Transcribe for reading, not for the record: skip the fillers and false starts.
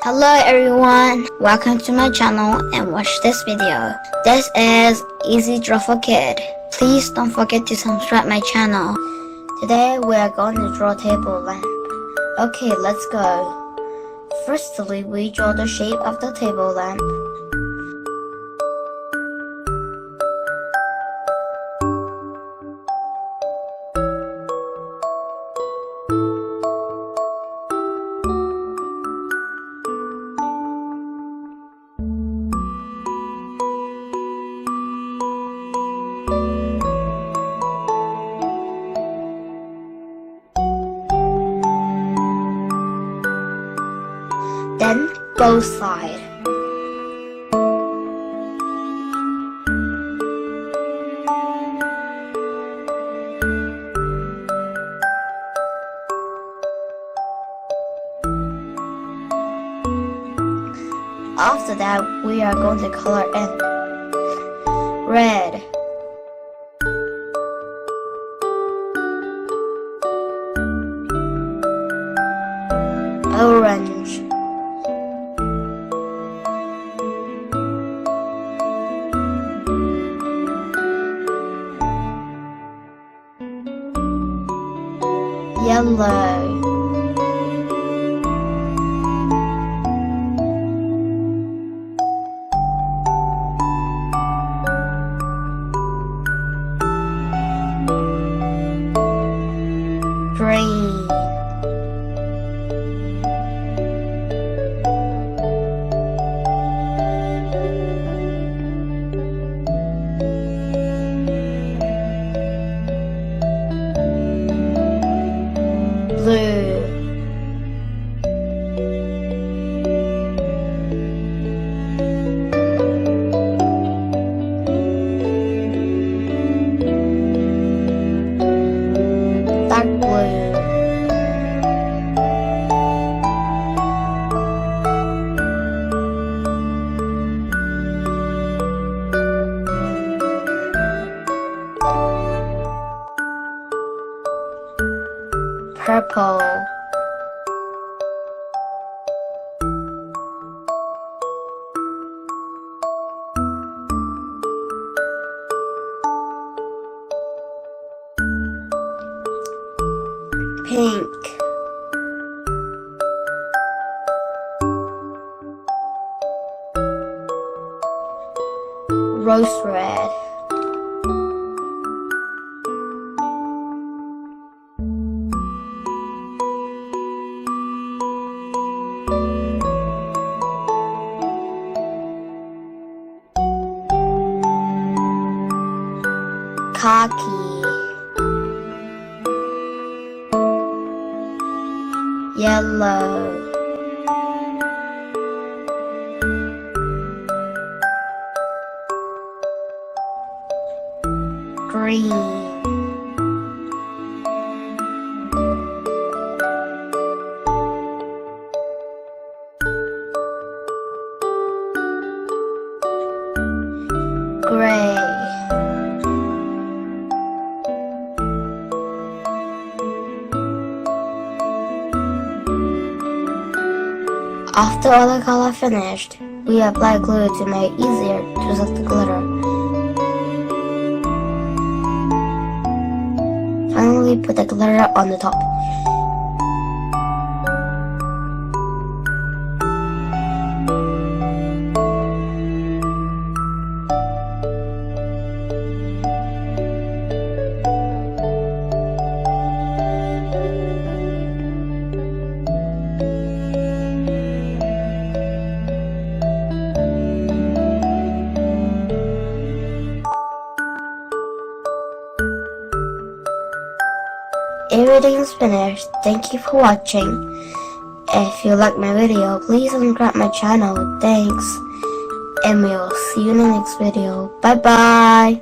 Hello everyone, welcome to my channel and watch this video. This is Easy Draw for Kid. Please don't forget to subscribe my channel. Today we are going to draw a table lamp. Okay, let's go. Firstly, we draw the shape of the table lamp. Then both sides. After that, we are going to color in red, orange, yellow, green, blue, dark blue, purple, pink, rose red, khaki, yellow, green, gray, After all the color finished, we apply glue to make it easier to set the glitter. Finally, put the glitter on the top. Everything is finished. Thank you for watching. If you like my video, please subscribe my channel. Thanks. And we'll see you in the next video. Bye bye.